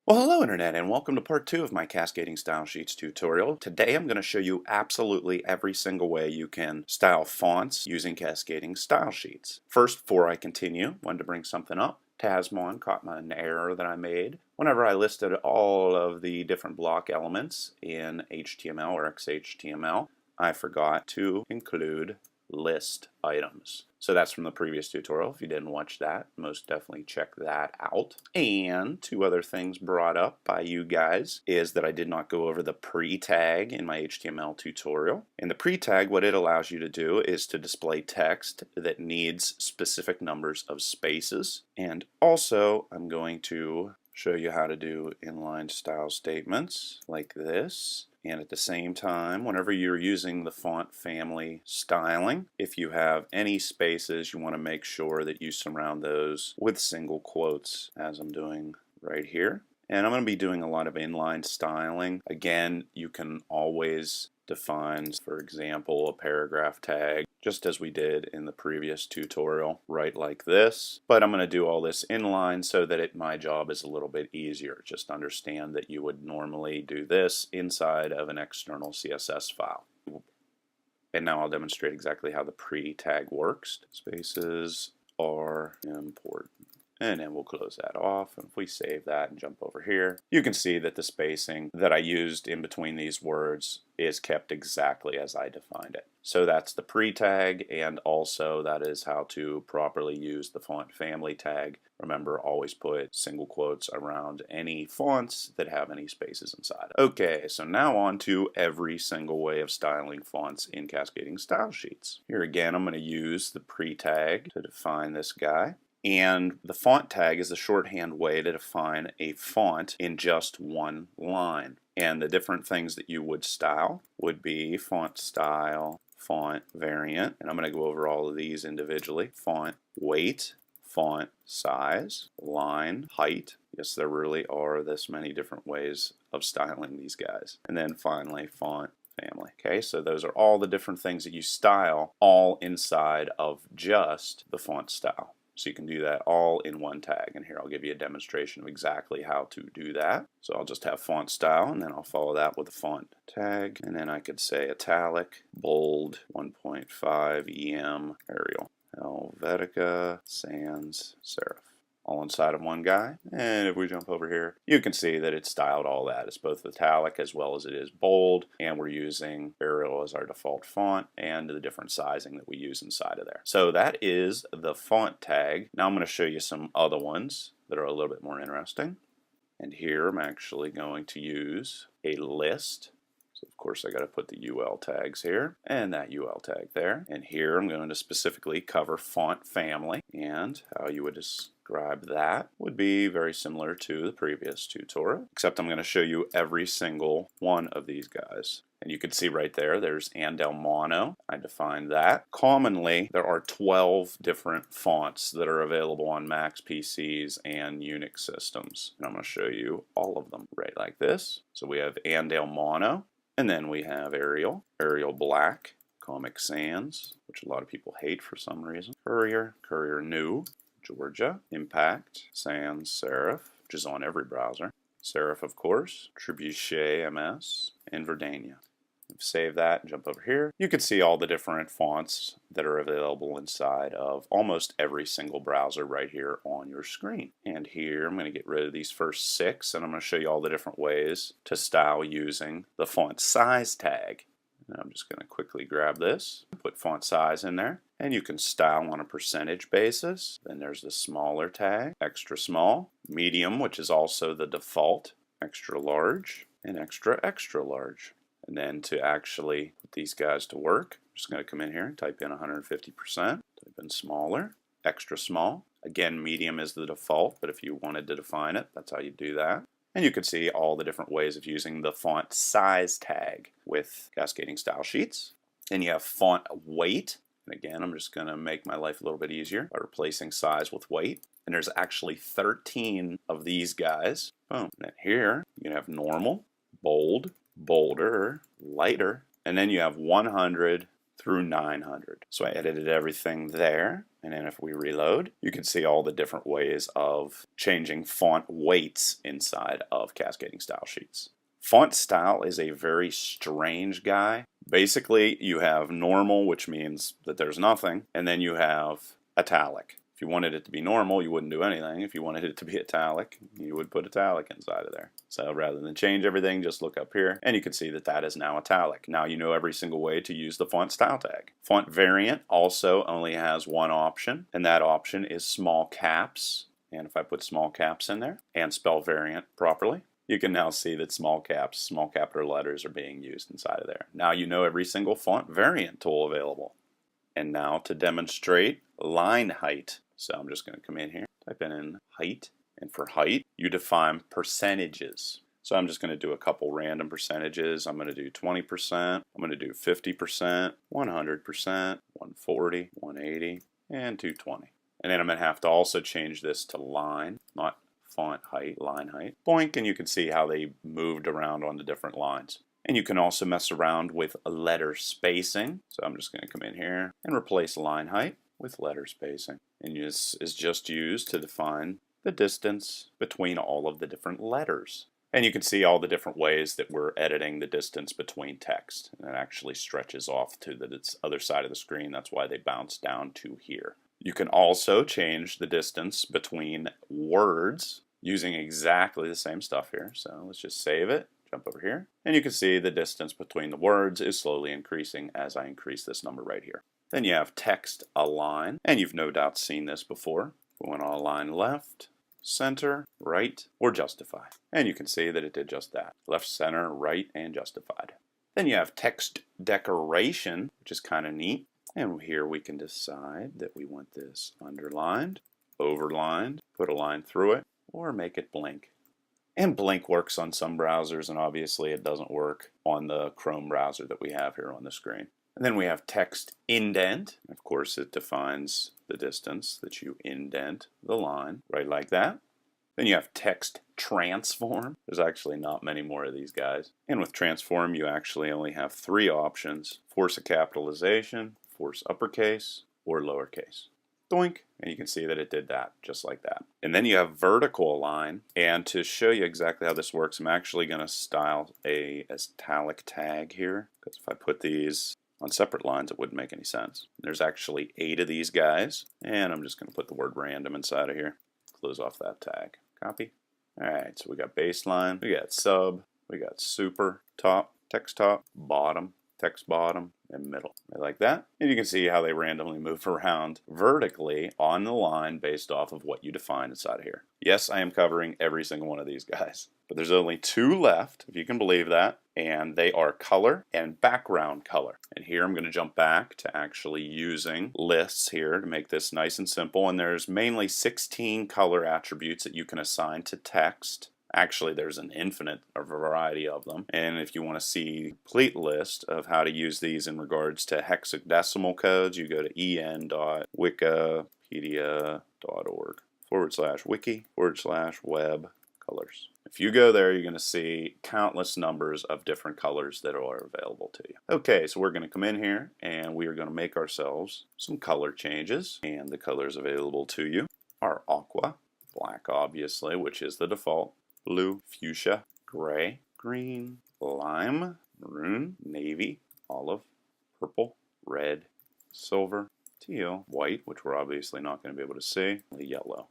Well, hello Internet, and welcome to part 2 of my Cascading Style Sheets tutorial. Today I'm going to show you absolutely every single way you can style fonts using Cascading Style Sheets. First, before I continue, I wanted to bring something up. Tasmon caught an error that I made. Whenever I listed all of the different block elements in HTML or XHTML, I forgot to include list items. So that's from the previous tutorial. If you didn't watch that, most definitely check that out. And two other things brought up by you guys is that I did not go over the pre-tag in my HTML tutorial. In the pre-tag, what it allows you to do is to display text that needs specific numbers of spaces. And also, I'm going to show you how to do inline style statements like this. And at the same time, whenever you're using the font family styling, if you have any spaces, you want to make sure that you surround those with single quotes, as I'm doing right here. And I'm going to be doing a lot of inline styling. Again, you can always define, for example, a paragraph tag, just as we did in the previous tutorial, right like this. But I'm going to do all this inline so that my job is a little bit easier. Just understand that you would normally do this inside of an external CSS file. And now I'll demonstrate exactly how the pre-tag works. Spaces are important. And then we'll close that off. And if we save that and jump over here, you can see that the spacing that I used in between these words is kept exactly as I defined it. So that's the pre-tag, and also that is how to properly use the font family tag. Remember, always put single quotes around any fonts that have any spaces inside. Okay, so now on to every single way of styling fonts in Cascading Style Sheets. Here again, I'm going to use the pre-tag to define this guy. And the font tag is the shorthand way to define a font in just one line. And the different things that you would style would be font style, font variant, and I'm going to go over all of these individually. Font weight, font size, line height. Yes, there really are this many different ways of styling these guys. And then finally, font family. Okay, so those are all the different things that you style all inside of just the font style. So you can do that all in one tag, and here I'll give you a demonstration of exactly how to do that. So I'll just have font style, and then I'll follow that with a font tag, and then I could say italic, bold, 1.5 EM, Arial, Helvetica, sans serif, all inside of one guy. And if we jump over here, you can see that it's styled all that. It's both italic as well as it is bold, and we're using Arial as our default font and the different sizing that we use inside of there. So that is the font tag. Now I'm going to show you some other ones that are a little bit more interesting. And here I'm actually going to use a list. So of course I got to put the UL tags here and that UL tag there. And here I'm going to specifically cover font family, and how you would describe that would be very similar to the previous tutorial, except I'm going to show you every single one of these guys. And you can see right there, there's T.M.D.G. I defined that. Commonly, there are 12 different fonts that are available on Macs, PCs, and Unix systems. And I'm going to show you all of them right like this. So we have T.M.D.G. And then we have Arial, Arial Black, Comic Sans, which a lot of people hate for some reason, Courier, Courier New, Georgia, Impact, Sans Serif, which is on every browser, Serif of course, Trebuchet MS, and Verdania. Save that and jump over here. You can see all the different fonts that are available inside of almost every single browser right here on your screen. And here I'm going to get rid of these first 6, and I'm going to show you all the different ways to style using the font size tag. And I'm just going to quickly grab this, put font size in there, and you can style on a percentage basis. Then there's the smaller tag, extra small, medium, which is also the default, extra large, and extra extra large. And then to actually put these guys to work, I'm just going to come in here and type in 150%, type in smaller, extra small. Again, medium is the default, but if you wanted to define it, that's how you do that. And you can see all the different ways of using the font size tag with Cascading Style Sheets. And you have font weight. And again, I'm just going to make my life a little bit easier by replacing size with weight. And there's actually 13 of these guys. Boom. And then here, you can have normal, bold, bolder, lighter, and then you have 100, through 900. So I edited everything there, and then if we reload, you can see all the different ways of changing font weights inside of cascading style sheets. Font style is a very strange guy. Basically, you have normal, which means that there's nothing, and then you have italic. If you wanted it to be normal, you wouldn't do anything. If you wanted it to be italic, you would put italic inside of there. So rather than change everything, just look up here, and you can see that that is now italic. Now you know every single way to use the font style tag. Font variant also only has one option, and that option is small caps. And if I put small caps in there and spell variant properly, you can now see that small caps, small capital letters are being used inside of there. Now you know every single font variant tool available. And now to demonstrate line height. So I'm just going to come in here, type in height, and for height, you define percentages. So I'm just going to do a couple random percentages. I'm going to do 20%, I'm going to do 50%, 100%, 140, 180, and 220. And then I'm going to have to also change this to line, not font height, line height. Boink, and you can see how they moved around on the different lines. And you can also mess around with letter spacing. So I'm just going to come in here and replace line height with letter spacing. And this is just used to define the distance between all of the different letters. And you can see all the different ways that we're editing the distance between text. And it actually stretches off to the other side of the screen. That's why they bounce down to here. You can also change the distance between words using exactly the same stuff here. So let's just save it. Jump over here, and you can see the distance between the words is slowly increasing as I increase this number right here. Then you have text align, and you've no doubt seen this before. We want to align left, center, right, or justify. And you can see that it did just that. Left, center, right, and justified. Then you have text decoration, which is kind of neat. And here we can decide that we want this underlined, overlined, put a line through it, or make it blank. And blank works on some browsers, and obviously it doesn't work on the Chrome browser that we have here on the screen. And then we have text indent. Of course, it defines the distance that you indent the line, right like that. Then you have text transform. There's actually not many more of these guys. And with transform, you actually only have 3 options: force a capitalization, force uppercase, or lowercase. Doink, and you can see that it did that, just like that. And then you have vertical align, and to show you exactly how this works, I'm actually going to style a italic tag here, because if I put these on separate lines, it wouldn't make any sense. There's actually 8 of these guys, and I'm just going to put the word random inside of here. Close off that tag. Copy. Alright, so we got baseline, we got sub, we got super, top, text top, bottom, text bottom, and middle. Like that. And you can see how they randomly move around vertically on the line based off of what you define inside of here. Yes, I am covering every single one of these guys, but there's only 2 left, if you can believe that, and they are color and background color. And here I'm going to jump back to actually using lists here to make this nice and simple, and there's mainly 16 color attributes that you can assign to text. Actually, there's an infinite variety of them. And if you want to see a complete list of how to use these in regards to hexadecimal codes, you go to en.wikipedia.org/wiki/web colors. If you go there, you're going to see countless numbers of different colors that are available to you. Okay, so we're going to come in here and we are going to make ourselves some color changes. And the colors available to you are aqua, black obviously, which is the default, blue, fuchsia, gray, green, lime, maroon, navy, olive, purple, red, silver, teal, white, which we're obviously not going to be able to see, the yellow.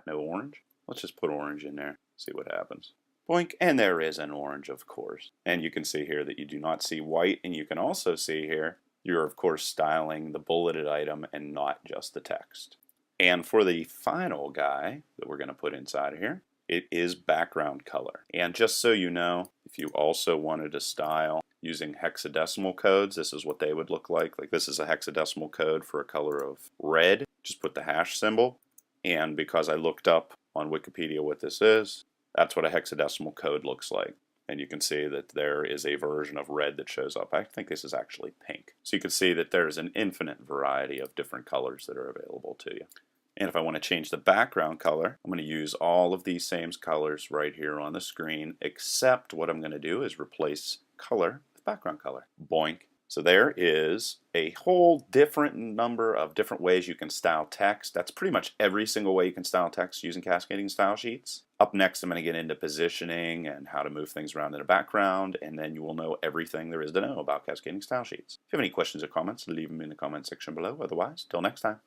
No orange. Let's just put orange in there, see what happens. Boink, and there is an orange, of course. And you can see here that you do not see white, and you can also see here you're, of course, styling the bulleted item and not just the text. And for the final guy that we're going to put inside of here, it is background color. And just so you know, if you also wanted to style using hexadecimal codes, this is what they would look like. Like this is a hexadecimal code for a color of red. Just put the hash symbol. And because I looked up on Wikipedia what this is, that's what a hexadecimal code looks like. And you can see that there is a version of red that shows up. I think this is actually pink. So you can see that there's an infinite variety of different colors that are available to you. And if I want to change the background color, I'm going to use all of these same colors right here on the screen, except what I'm going to do is replace color with background color. Boink. So there is a whole different number of different ways you can style text. That's pretty much every single way you can style text using cascading style sheets. Up next, I'm going to get into positioning and how to move things around in a background, and then you will know everything there is to know about cascading style sheets. If you have any questions or comments, leave them in the comment section below. Otherwise, till next time.